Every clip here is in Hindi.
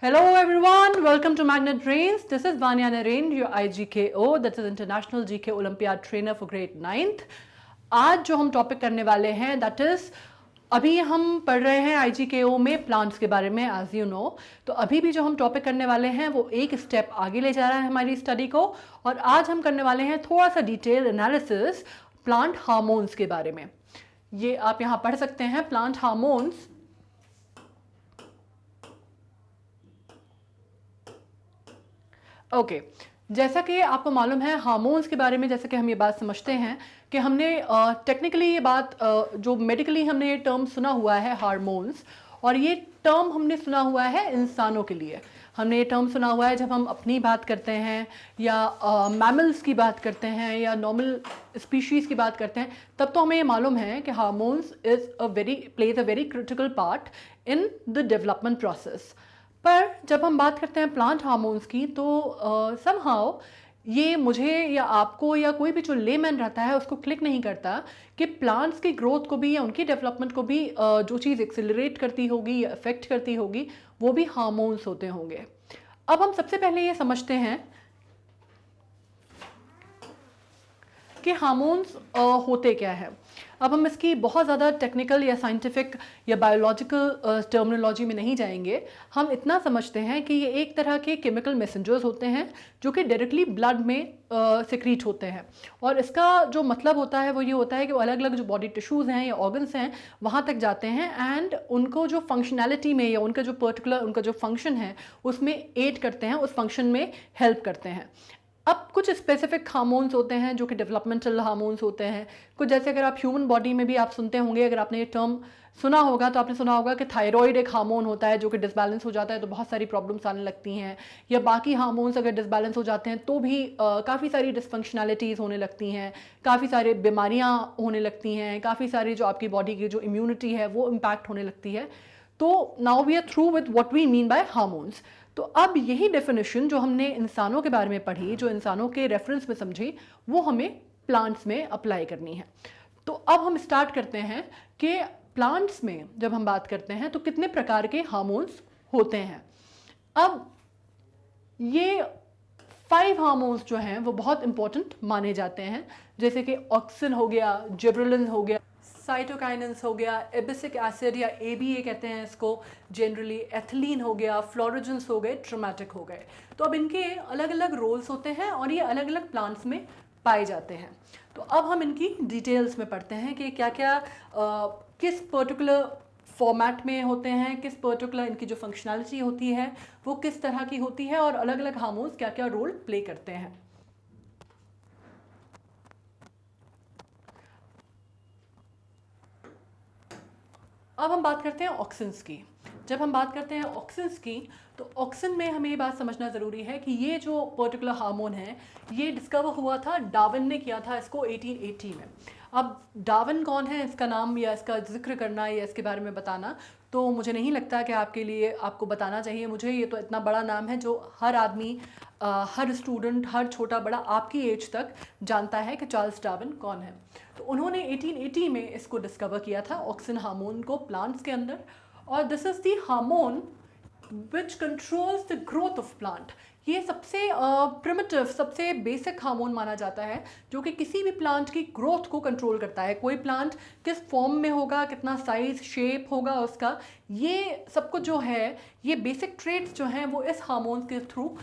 Hello everyone, welcome to Magnet Brains. This is Vanya Naren, your IGKO, that is International GK Olympiad Trainer for Grade 9th. आज जो हम टॉपिक करने वाले हैं दैट इज अभी हम पढ़ रहे हैं IGKO में प्लांट्स के बारे में एज यू नो। तो अभी भी जो हम टॉपिक करने वाले हैं वो एक स्टेप आगे ले जा रहा है हमारी स्टडी को, और आज हम करने वाले हैं थोड़ा सा डिटेल एनालिसिस प्लांट हार्मोन्स के बारे में। ये आप यहाँ पढ़ सकते हैं, प्लांट हार्मोन्स। ओके जैसा कि आपको मालूम है हार्मोन्स के बारे में, जैसा कि हम ये बात समझते हैं कि हमने टेक्निकली ये बात जो मेडिकली हमने ये टर्म सुना हुआ है हार्मोन्स, और ये टर्म हमने सुना हुआ है इंसानों के लिए। हमने ये टर्म सुना हुआ है जब हम अपनी बात करते हैं या मैमल्स की बात करते हैं या नॉर्मल स्पीशीज़ की बात करते हैं, तब तो हमें ये मालूम है कि hormones plays a very critical part in the development process. पर जब हम बात करते हैं प्लांट हार्मोन्स की तो समहाउ ये मुझे या आपको या कोई भी जो लेमैन रहता है उसको क्लिक नहीं करता कि प्लांट्स की ग्रोथ को भी या उनकी डेवलपमेंट को भी जो चीज़ एक्सेलरेट करती होगी या अफेक्ट करती होगी वो भी हार्मोन्स होते होंगे। अब हम सबसे पहले ये समझते हैं कि हार्मोन्स होते क्या है। अब हम इसकी बहुत ज़्यादा टेक्निकल या साइंटिफिक या बायोलॉजिकल टर्मिनोलॉजी में नहीं जाएंगे। हम इतना समझते हैं कि ये एक तरह के केमिकल मैसेंजर्स होते हैं जो कि डायरेक्टली ब्लड में सिक्रीट होते हैं, और इसका जो मतलब होता है वो ये होता है कि वो अलग अलग जो बॉडी टिश्यूज़ हैं या ऑर्गन्स हैं वहाँ तक जाते हैं एंड उनको जो फंक्शनैलिटी में या उनका जो पर्टिकुलर उनका जो फंक्शन है उसमें एड करते हैं, उस फंक्शन में हेल्प करते हैं। अब कुछ स्पेसिफिक हार्मोन्स होते हैं जो कि डेवलपमेंटल हार्मोन्स होते हैं। कुछ जैसे अगर आप ह्यूमन बॉडी में भी आप सुनते होंगे, अगर आपने ये टर्म सुना होगा तो आपने सुना होगा कि थायराइड एक हार्मोन होता है जो कि डिसबैलेंस हो जाता है तो बहुत सारी प्रॉब्लम्स आने लगती हैं, या बाकी हार्मोन्स अगर डिसबैलेंस हो जाते हैं तो भी काफ़ी सारी डिसफंक्शनैलिटीज़ होने लगती हैं, काफ़ी सारी बीमारियाँ होने लगती हैं, काफ़ी सारी जो आपकी बॉडी की जो इम्यूनिटी है वो इम्पैक्ट होने लगती है। तो now we are through with what we mean by hormones. तो अब यही डेफिनेशन जो हमने इंसानों के बारे में पढ़ी, जो इंसानों के रेफरेंस में समझी, वो हमें प्लांट्स में अप्लाई करनी है। तो अब हम स्टार्ट करते हैं कि प्लांट्स में जब हम बात करते हैं तो कितने प्रकार के हार्मोन्स होते हैं। अब ये 5 हार्मोन्स जो हैं वो बहुत इंपॉर्टेंट माने जाते हैं, जैसे कि ऑक्सिन हो गया, जिबरेलिन हो गया, साइटोकाइनेंस हो गया, एबिसिक एसिड या ABA कहते हैं इसको जनरली, एथिलीन हो गया, फ्लोरोजेंस हो गए, ट्रोमेटिक हो गए। तो अब इनके अलग अलग रोल्स होते हैं और ये अलग अलग प्लांट्स में पाए जाते हैं। तो अब हम इनकी डिटेल्स में पढ़ते हैं कि क्या क्या किस पर्टिकुलर फॉर्मेट में होते हैं, किस पर्टिकुलर इनकी जो फंक्शनैलिटी होती है वो किस तरह की होती है, और अलग अलग हार्मोन्स क्या क्या रोल प्ले करते हैं। अब हम बात करते हैं ऑक्सिन्स की। जब हम बात करते हैं ऑक्सिन्स की तो ऑक्सिन में हमें ये बात समझना ज़रूरी है कि ये जो पर्टिकुलर हार्मोन है ये डिस्कवर हुआ था, डार्विन ने किया था इसको 1880 में। अब डार्विन कौन है, इसका नाम या इसका जिक्र करना या इसके बारे में बताना तो मुझे नहीं लगता कि आपके लिए आपको बताना चाहिए मुझे। ये तो इतना बड़ा नाम है जो हर आदमी, हर स्टूडेंट, हर छोटा बड़ा आपकी एज तक जानता है कि चार्ल्स डार्विन कौन है। तो उन्होंने 1880 में इसको डिस्कवर किया था, ऑक्सिन हार्मोन को प्लांट्स के अंदर। और this is the hormone which controls the growth of plant. ये सबसे प्रिमिटिव, सबसे बेसिक हार्मोन माना जाता है जो कि किसी भी प्लांट की ग्रोथ को कंट्रोल करता है। कोई प्लांट किस फॉर्म में होगा, कितना साइज शेप होगा उसका, ये सब कुछ जो है, ये बेसिक ट्रेट्स जो हैं वो इस हार्मोन के थ्रू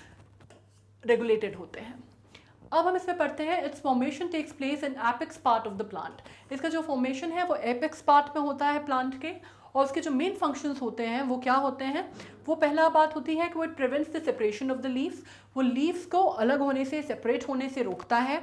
रेगुलेटेड होते हैं। अब हम इसमें पढ़ते हैं its formation takes place in apex part of the plant. इसका जो फॉर्मेशन है वो एपेक्स पार्ट में होता है प्लांट के, और उसके जो मेन फंक्शंस होते हैं वो क्या होते हैं। वो पहला बात होती है कि वो it prevents the separation of the leaves, वो लीव्स को अलग होने से, सेपरेट होने से रोकता है।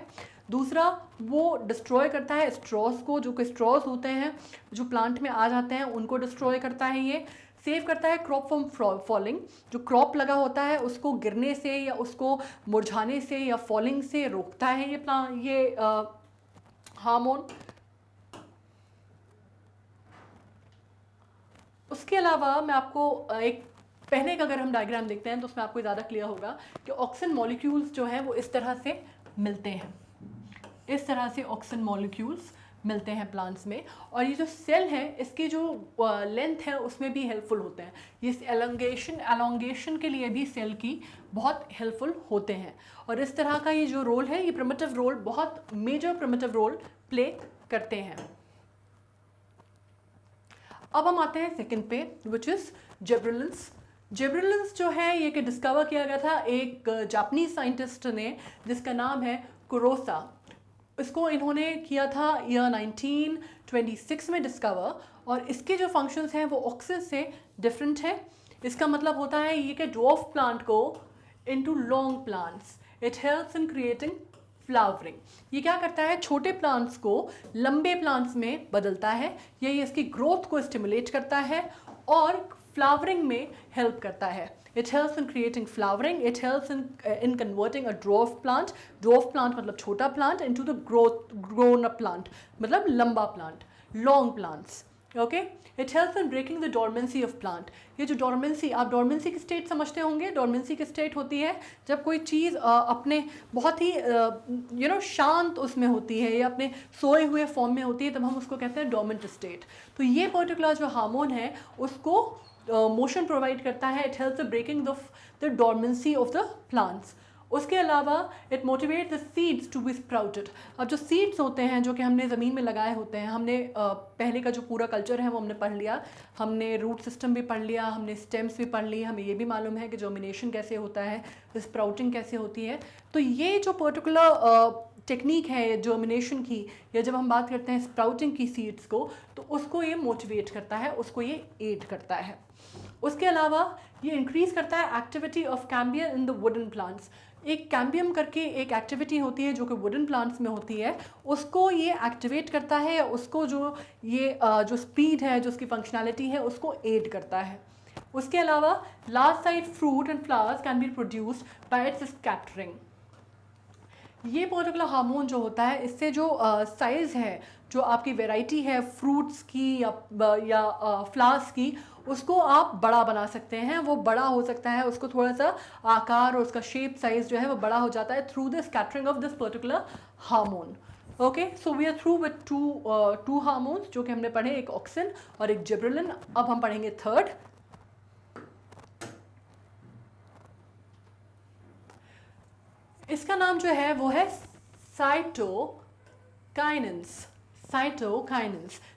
दूसरा, वो डिस्ट्रॉय करता है स्ट्रॉस को, जो कि स्ट्रॉस होते हैं जो प्लांट में आ जाते हैं उनको डिस्ट्रॉय करता है। ये सेव करता है क्रॉप फ्रॉम फॉलिंग, जो क्रॉप लगा होता है उसको गिरने से या उसको मुरझाने से या फॉलिंग से रोकता है ये हार्मोन। उसके अलावा मैं आपको एक पहले का अगर हम डायग्राम देखते हैं तो उसमें आपको ज़्यादा क्लियर होगा कि ऑक्सिन मॉलिक्यूल्स जो हैं वो इस तरह से मिलते हैं। इस तरह से ऑक्सिन मॉलिक्यूल्स मिलते हैं प्लांट्स में। और ये जो सेल है इसकी जो लेंथ है उसमें भी हेल्पफुल होते हैं। ये एलोंगेशन के लिए भी सेल की बहुत हेल्पफुल होते हैं। और इस तरह का ये जो रोल है, ये प्रिमिटिव रोल, बहुत मेजर प्रिमिटिव रोल प्ले करते हैं। अब हम आते हैं सेकंड पे, विच इज़ जिब्रेलिन्स। जिब्रेलिन्स जो है ये कि डिस्कवर किया गया था एक जापानीज साइंटिस्ट ने जिसका नाम है कुरोसा। इसको इन्होंने किया था ईयर 1926 में डिस्कवर। और इसके जो फंक्शंस हैं वो ऑक्सीन से डिफरेंट है। इसका मतलब होता है ये कि ड्वार्फ प्लांट को into long plants, it helps in creating flowering. ये क्या करता है, छोटे प्लांट्स को लंबे प्लांट्स में बदलता है, ये इसकी ग्रोथ को स्टिमुलेट करता है और फ्लावरिंग में हेल्प करता है। It helps in creating flowering. It helps in converting a dwarf plant. Dwarf plant मतलब छोटा plant into the grown up plant, मतलब लंबा plant, long plants. Okay? It helps in breaking the dormancy of plant. ये जो dormancy, आप dormancy की state समझते होंगे। dormancy की state होती है जब कोई चीज़ अपने बहुत ही शांत उसमें होती है या अपने सोए हुए फॉर्म में होती है, तब हम उसको कहते हैं dormant state। तो ये पर्टिकुलर जो हार्मोन है उसको मोशन प्रोवाइड करता है। It helps breaking the dormancy of the plants. उसके अलावा it motivate the seeds to be sprouted. अब जो सीड्स होते हैं जो कि हमने ज़मीन में लगाए होते हैं, हमने पहले का जो पूरा कल्चर है वो हमने पढ़ लिया, हमने रूट सिस्टम भी पढ़ लिया, हमने स्टेम्स भी पढ़ ली, हमें ये भी मालूम है कि जर्मिनेशन कैसे होता है, स्प्राउटिंग कैसे होती है। तो ये जो पर्टिकुलर टेक्निक है जर्मिनेशन की, या जब हम बात करते हैं स्प्राउटिंग की सीड्स को, तो उसको ये मोटिवेट करता है, उसको ये एड करता है। उसके अलावा ये इंक्रीज करता है activity of cambium in the wooden plants. एक कैम्बियम करके एक एक्टिविटी होती है जो कि वुडन प्लांट्स में होती है, उसको ये एक्टिवेट करता है, उसको जो स्पीड है, जो उसकी फंक्शनैलिटी है, उसको एड करता है। उसके अलावा large size fruit and flowers can be produced by it's scattering. ये पर्टिकुलर हार्मोन जो होता है, इससे जो साइज़ है, जो आपकी वैरायटी है फ्रूट्स की या फ्लावर्स की, उसको आप बड़ा बना सकते हैं। वो बड़ा हो सकता है, उसको थोड़ा सा आकार और उसका शेप साइज़ जो है वो बड़ा हो जाता है through the scattering of this particular hormone. Okay, so we are through with two hormones जो कि हमने पढ़े, एक ऑक्सिन और एक जिब्रेलिन। अब हम पढ़ेंगे थर्ड। इसका नाम जो है वो है साइटोकाइनेंस।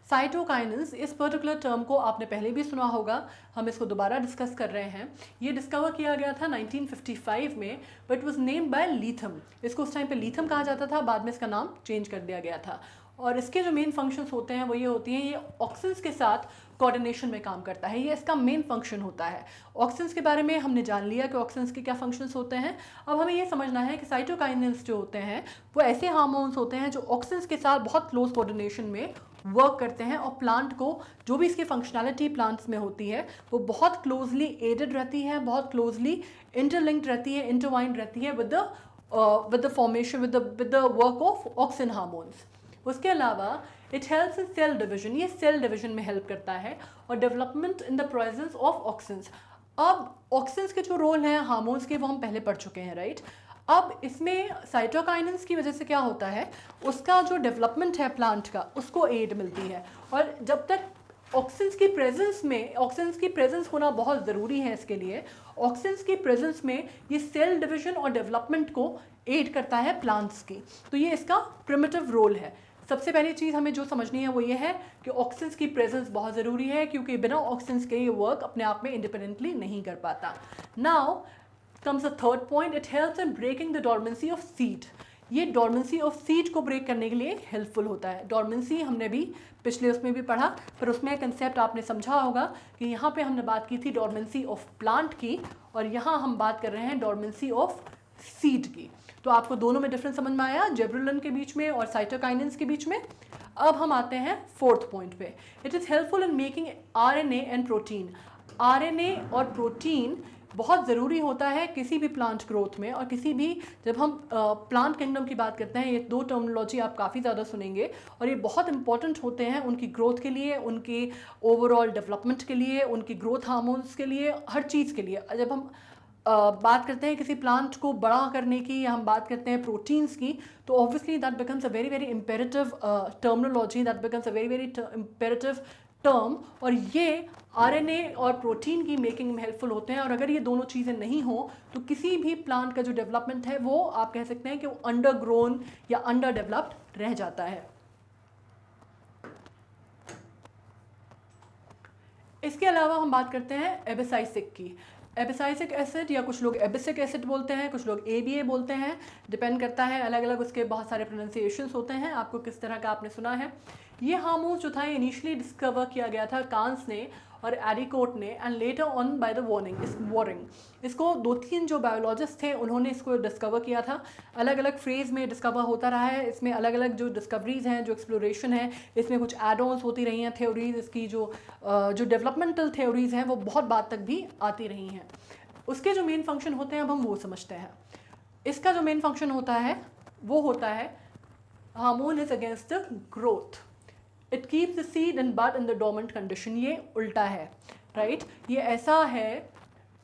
साइटोकाइनेंस इस पर्टिकुलर टर्म को आपने पहले भी सुना होगा, हम इसको दोबारा डिस्कस कर रहे हैं। ये डिस्कवर किया गया था 1955 में, बट वाज नेम्ड बाय लीथम। इसको उस टाइम पे लीथम कहा जाता था, बाद में इसका नाम चेंज कर दिया गया था। और इसके जो मेन फंक्शंस होते हैं वो ये होती हैं, ये ऑक्सीन्स के साथ कोऑर्डिनेशन में काम करता है, ये इसका मेन फंक्शन होता है। ऑक्सीन्स के बारे में हमने जान लिया कि ऑक्सीन्स के क्या फंक्शंस होते हैं। अब हमें ये समझना है कि साइटोकाइनेंस जो होते हैं वो ऐसे हार्मोन्स होते हैं जो ऑक्सीन्स के साथ बहुत क्लोज कोऑर्डिनेशन में वर्क करते हैं, और प्लांट को जो भी इसकी फंक्शनैलिटी प्लांट्स में होती है वो बहुत क्लोजली एडेड रहती है, बहुत क्लोजली इंटरलिंक्ड रहती है, इंटरवाइंड रहती है with the formation, with the work of auxin hormones. उसके अलावा it helps in cell division, ये सेल डिवीजन में हेल्प करता है, और development in the presence of auxins. अब ऑक्सिन्स के जो रोल हैं हार्मोन्स के वो हम पहले पढ़ चुके हैं, राइट। अब इसमें साइटोकाइनेंस की वजह से क्या होता है, उसका जो डेवलपमेंट है प्लांट का, उसको एड मिलती है। और जब तक ऑक्सिन्स की प्रेजेंस होना बहुत ज़रूरी है इसके लिए, ऑक्सिन्स की प्रेजेंस में ये सेल डिवीजन और डेवलपमेंट को एड करता है प्लांट्स की। तो ये इसका प्रिमिटिव रोल है। सबसे पहली चीज़ हमें जो समझनी है वो ये है कि ऑक्सिन्स की प्रेजेंस बहुत ज़रूरी है, क्योंकि बिना ऑक्सिन्स के ये वर्क अपने आप में इंडिपेंडेंटली नहीं कर पाता। Now comes the third point, it helps in breaking the dormancy of seed. ये डॉर्मेंसी ऑफ सीड को ब्रेक करने के लिए हेल्पफुल होता है। डॉर्मेंसी हमने भी पिछले उसमें भी पढ़ा, पर उसमें कंसेप्ट आपने समझा होगा कि यहाँ पे हमने बात की थी डॉर्मेंसी ऑफ प्लांट की, और यहाँ हम बात कर रहे हैं डॉर्मेंसी ऑफ सीड की। तो आपको दोनों में डिफरेंस समझ में आया, जिब्रेलिन के बीच में और साइटोकाइनेंस के बीच में। अब हम आते हैं फोर्थ पॉइंट पे, it is helpful in making RNA and protein. RNA और प्रोटीन बहुत ज़रूरी होता है किसी भी प्लांट ग्रोथ में, और किसी भी, जब हम प्लांट किंगडम की बात करते हैं, ये दो टर्मिनोलॉजी आप काफ़ी ज़्यादा सुनेंगे, और ये बहुत इंपॉर्टेंट होते हैं उनकी ग्रोथ के लिए, उनके ओवरऑल डेवलपमेंट के लिए, उनकी ग्रोथ हार्मोन्स के लिए, हर चीज़ के लिए। जब हम बात करते हैं किसी प्लांट को बड़ा करने की, या हम बात करते हैं प्रोटीन्स की, तो obviously that becomes a very very imperative terminology, that becomes a very very imperative term, और ये आरएनए और प्रोटीन की मेकिंग में हेल्पफुल होते हैं। और अगर ये दोनों चीज़ें नहीं हो तो किसी भी प्लांट का जो डेवलपमेंट है वो आप कह सकते हैं कि वो अंडर ग्रोन या अंडर डेवलप्ड रह जाता है। इसके अलावा हम बात करते हैं एबिसाइसिक की। एबिसाइसिक एसिड, या कुछ लोग एबिसिक एसिड बोलते हैं, कुछ लोग ABA बोलते हैं, डिपेंड करता है, अलग अलग उसके बहुत सारे प्रोनाउंसिएशंस होते हैं, आपको किस तरह का आपने सुना है। ये हार्मोन जो था ये इनिशियली डिस्कवर किया गया था कांस ने और एडिकोट ने, and later on by the warring. इसको 2-3 जो बायोलॉजिस्ट थे उन्होंने इसको डिस्कवर किया था, अलग अलग फेज में डिस्कवर होता रहा है। इसमें अलग अलग जो डिस्कवरीज हैं, जो एक्सप्लोरेशन है, इसमें कुछ एड ऑन्स होती रही हैं, थ्योरीज इसकी जो डेवलपमेंटल थ्योरीज हैं वो बहुत बाद तक भी आती रही हैं। उसके जो मेन फंक्शन होते हैं अब हम वो समझते हैं। इसका जो मेन फंक्शन होता है वो होता है hormone is against the growth, it keeps the seed and bud in the dormant condition. ये उल्टा है, राइट? ये ऐसा है,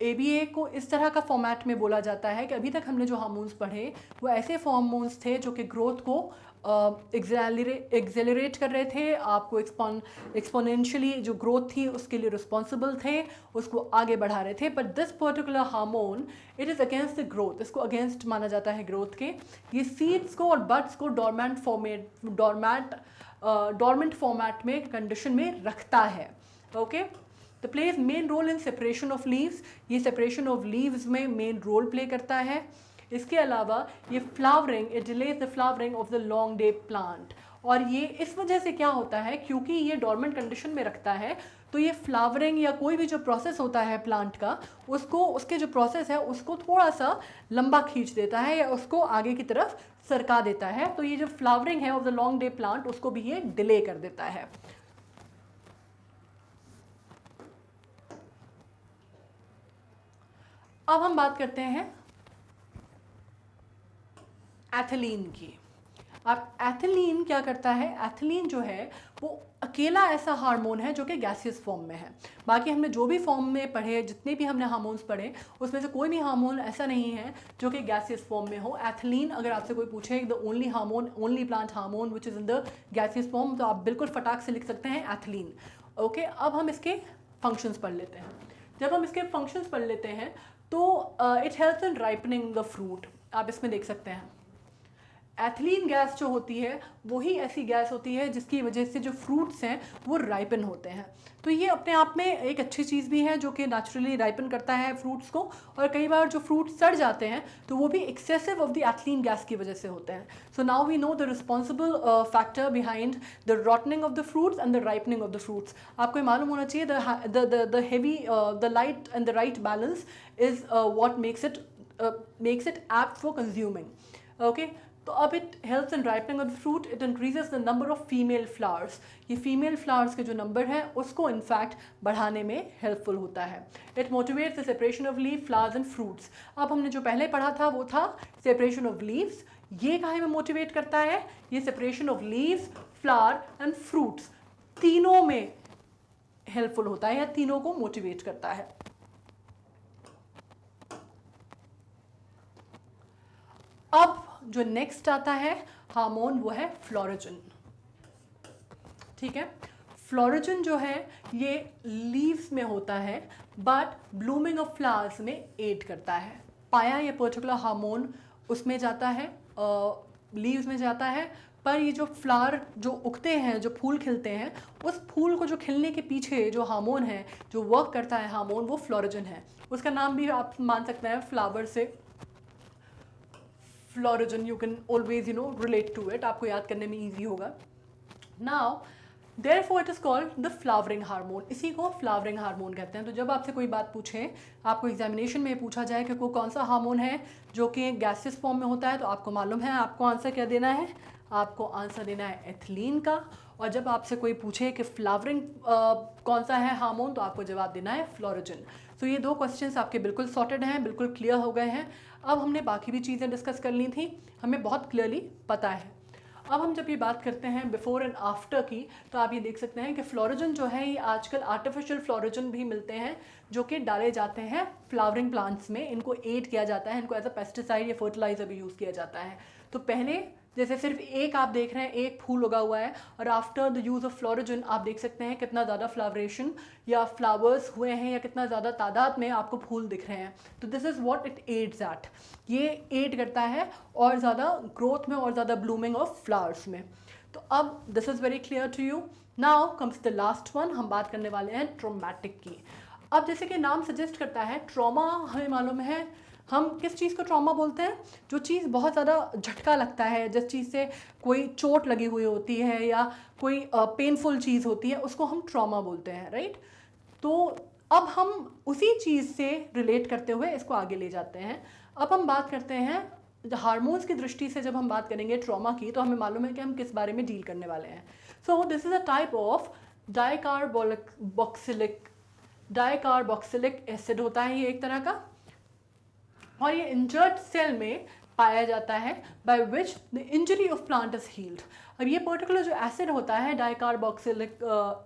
ABA को इस तरह का फॉर्मेट में बोला जाता है कि अभी तक हमने जो हार्मोन्स पढ़े वो ऐसे हार्मोन्स थे जो कि ग्रोथ को एक्सेलरेट कर रहे थे, आपको एक्सपोनेंशियली जो ग्रोथ थी उसके लिए रिस्पॉन्सिबल थे, उसको आगे बढ़ा रहे थे। But this particular hormone it is against the growth, इसको अगेंस्ट माना जाता है ग्रोथ के। ये सीड्स को और बड्स को डॉर्मेंट फॉर्मेट में कंडीशन में रखता है। Okay, the plays main role in separation of leaves, ये सेपरेशन ऑफ लीव्स में मेन रोल प्ले करता है। इसके अलावा ये flowering, it delays the flowering of the long day plant, और ये इस वजह से क्या होता है, क्योंकि ये डॉर्मेंट कंडीशन में रखता है तो ये फ्लावरिंग या कोई भी जो प्रोसेस होता है प्लांट का, उसको, उसके जो प्रोसेस है उसको थोड़ा सा लंबा खींच देता है या उसको आगे की तरफ सरका देता है। तो ये जो फ्लावरिंग है of the long day plant उसको भी ये डिले कर देता है। अब हम बात करते हैं एथिलीन की। अब एथिलीन क्या करता है, एथिलीन जो है वो अकेला ऐसा हार्मोन है जो कि गैसियस फॉर्म में है। बाकी हमने जो भी फॉर्म में पढ़े, जितने भी हमने हार्मोन्स पढ़े, उसमें से कोई भी हार्मोन ऐसा नहीं है जो कि गैसियस फॉर्म में हो। एथिलीन, अगर आपसे कोई पूछे the only hormone, only plant hormone which is in the gaseous form, तो आप बिल्कुल फटाक से लिख सकते हैं एथिलीन। ओके, अब हम इसके फंक्शंस पढ़ लेते हैं। जब हम इसके फंक्शंस पढ़ लेते हैं तो it helps in ripening the fruit. आप इसमें देख सकते हैं एथिलीन गैस जो होती है वही ऐसी गैस होती है जिसकी वजह से जो फ्रूट्स हैं वो राइपन होते हैं। तो ये अपने आप में एक अच्छी चीज़ भी है जो कि नेचुरली राइपन करता है फ्रूट्स को। और कई बार जो फ्रूट सड़ जाते हैं तो वो भी excessive of the ethylene gas की वजह से होते हैं। So now we know the responsible factor behind the rottening of the fruits and the ripening of the fruits. आपको ये मालूम होना चाहिए the heavy, the light and the right balance is what makes it apt for consuming. Okay, तो अब it helps in ripening of the fruit, it increases the number of female flowers. ये फीमेल फ्लावर्स के जो नंबर है उसको इनफैक्ट बढ़ाने में हेल्पफुल होता है। It motivates the separation of leave, flowers and fruits. अब हमने जो पहले पढ़ा था वो था सेपरेशन ऑफ लीव्स, ये काहे में मोटिवेट करता है, ये separation of leaves, flower and fruits तीनों में हेल्पफुल होता है या तीनों को मोटिवेट करता है। अब जो नेक्स्ट आता है हार्मोन वो है फ्लोरोजन। ठीक है, फ्लोरोजन जो है ये लीव्स में होता है बट ब्लूमिंग ऑफ फ्लावर्स में एड करता है। पाया ये पर्टिकुलर हार्मोन उसमें जाता है, लीव्स में जाता है, पर ये जो फ्लावर जो उगते हैं, जो फूल खिलते हैं, उस फूल को जो खिलने के पीछे जो हार्मोन है, जो वर्क करता है हार्मोन, वो फ्लोरोजन है। उसका नाम भी आप मान सकते हैं फ्लावर से, florigen, you can always relate to it, आपको याद करने में ईजी होगा। Now therefore it is called the flowering hormone, इसी को फ्लावरिंग हार्मोन कहते हैं। तो जब आपसे कोई बात पूछे, आपको एग्जामिनेशन में पूछा जाए कि कौन सा हार्मोन है जो कि गैसियस फॉर्म में होता है, तो आपको मालूम है आपको आंसर क्या देना है, आपको आंसर देना है एथिलीन का। और जब आपसे कोई पूछे कि फ्लावरिंग कौन सा है हार्मोन, तो आपको जवाब देना है फ्लोरोजन। सो ये दो क्वेश्चंस आपके बिल्कुल सॉर्टेड हैं, बिल्कुल क्लियर हो गए हैं। अब हमने बाकी भी चीज़ें डिस्कस कर ली थी, हमें बहुत क्लियरली पता है। अब हम जब ये बात करते हैं बिफोर एंड आफ्टर की, तो आप ये देख सकते हैं कि फ्लोरोजन जो है ये आजकल आर्टिफिशियल फ्लोरोजन भी मिलते हैं जो कि डाले जाते हैं फ्लावरिंग प्लांट्स में। इनको एड किया जाता है, इनको एज अ पेस्टिसाइड या फर्टिलाइजर भी यूज़ किया जाता है। तो पहले जैसे सिर्फ एक आप देख रहे हैं, एक फूल उगा हुआ है, और आफ्टर द यूज़ ऑफ फ्लोरोजन आप देख सकते हैं कितना ज़्यादा फ्लावरेशन या फ्लावर्स हुए हैं या कितना ज़्यादा तादाद में आपको फूल दिख रहे हैं। तो this is what it aids at, ये एड करता है और ज़्यादा ग्रोथ में और ज़्यादा ब्लूमिंग ऑफ फ्लावर्स में। तो अब this is very clear to you. Now comes the last one, हम बात करने वाले हैं ट्रोमैटिक की। अब जैसे कि नाम सजेस्ट करता है, ट्रॉमा हमें मालूम है हम किस चीज़ को ट्रॉमा बोलते हैं, जो चीज़ बहुत ज़्यादा झटका लगता है, जिस चीज़ से कोई चोट लगी हुई होती है या कोई पेनफुल चीज़ होती है, उसको हम ट्रॉमा बोलते हैं, राइट। तो अब हम उसी चीज़ से रिलेट करते हुए इसको आगे ले जाते हैं। अब हम बात करते हैं हार्मोन्स की दृष्टि से, जब हम बात करेंगे ट्रॉमा की तो हमें मालूम है कि हम किस बारे में डील करने वाले हैं। So this is a type of dicarboxylic acid होता है ये एक तरह का, और ये इंजर्ड सेल में पाया जाता है by which the injury of plant is healed. अब ये पर्टिकुलर जो एसिड होता है डाइकार्बोक्सिलिक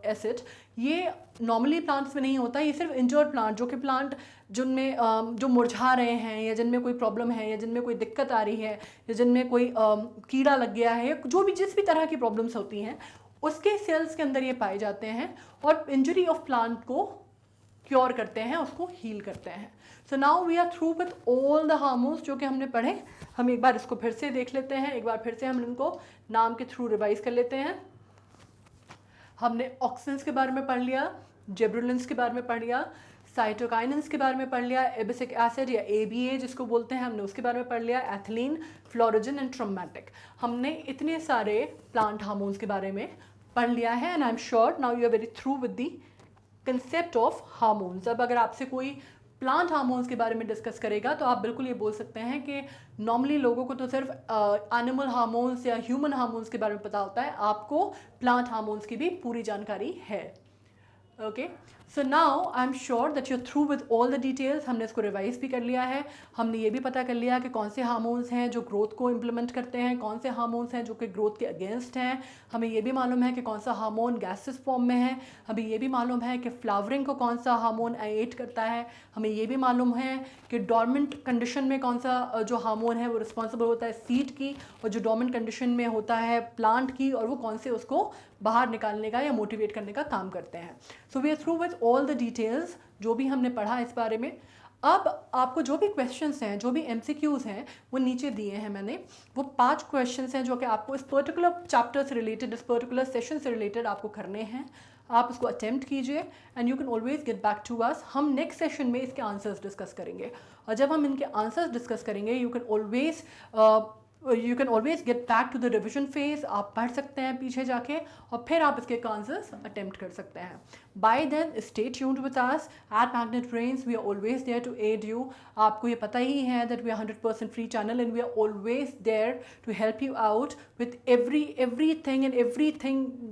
एसिड, ये नॉर्मली प्लांट्स में नहीं होता, ये सिर्फ इंजर्ड प्लांट, जो कि प्लांट जिनमें जो मुरझा रहे हैं या जिनमें कोई प्रॉब्लम है या जिनमें कोई दिक्कत आ रही है या जिनमें कोई कीड़ा लग गया है, या जो भी जिस भी तरह की प्रॉब्लम्स होती हैं उसके सेल्स के अंदर ये पाए जाते हैं और इंजरी ऑफ प्लांट को क्योर करते हैं, उसको हील करते हैं। So now we are through with all the hormones जो कि हमने पढ़े। हम एक बार इसको फिर से देख लेते हैं, एक बार फिर से हम इनको नाम के थ्रू रिवाइज कर लेते हैं। हमने ऑक्सिन्स के बारे में पढ़ लिया, जिब्रेलिन्स के बारे में पढ़ लिया, साइटोकाइनेंस के बारे में पढ़ लिया, एबिसिक एसिड या ABA जिसको बोलते हैं हमने उसके बारे में पढ़ लिया, एथिलीन, फ्लोरोजन एंड ट्रोमैटिक। हमने इतने सारे प्लांट हार्मोन्स के बारे में पढ़ लिया है, and I am sure now you are very through with the concept of hormones. अब अगर आपसे कोई प्लांट हार्मोन्स के बारे में डिस्कस करेगा तो आप बिल्कुल ये बोल सकते हैं कि नॉर्मली लोगों को तो सिर्फ एनिमल हार्मोन्स या ह्यूमन हार्मोन्स के बारे में पता होता है, आपको प्लांट हार्मोन्स की भी पूरी जानकारी है। Okay, so now I am sure that you through with all the details. हमने इसको रिवाइज भी कर लिया है, हमने ये भी पता कर लिया कि कौन से हार्मोन्स हैं जो ग्रोथ को इम्प्लीमेंट करते हैं, कौन से हार्मोन्स हैं जो कि ग्रोथ के अगेंस्ट हैं। हमें ये भी मालूम है कि कौन सा हार्मोन गैसेस फॉर्म में है। हमें ये भी मालूम है कि फ्लावरिंग को कौन सा हार्मोन एड करता है। हमें ये भी मालूम है कि डॉर्मेंट कंडीशन में कौन सा जो हार्मोन है वो रिस्पॉन्सिबल होता है सीड की, और जो डॉर्मेंट कंडीशन में होता है प्लांट की, और वो कौन से उसको बाहर निकालने का या मोटिवेट करने का काम करते हैं। So we are through with all the details जो भी हमने पढ़ा इस बारे में। अब आपको जो भी क्वेश्चंस हैं, जो भी MCQs हैं, वो नीचे दिए हैं मैंने। वो 5 क्वेश्चंस हैं जो कि आपको इस पर्टिकुलर चैप्टर से रिलेटेड, इस पर्टिकुलर सेशन से रिलेटेड आपको करने हैं। आप इसको अटेम्प्ट कीजिए and you can always get back to us. हम नेक्स्ट सेशन में इसके आंसर्स डिस्कस करेंगे, और जब हम इनके आंसर्स डिस्कस करेंगे you can always get back to the revision phase. आप पढ़ सकते हैं पीछे जाके और फिर आप इसके आंसर्स अटेम्प्ट कर सकते हैं। Bye then stay tuned with us at Magnet Brains, we are always there to aid you. आपको ये पता ही है that we are 100% free channel and we are always there to help you out with everything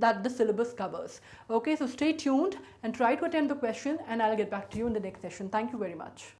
that the syllabus covers. Okay, so stay tuned and try to attend the question, and I'll get back to you in the next session. Thank you very much.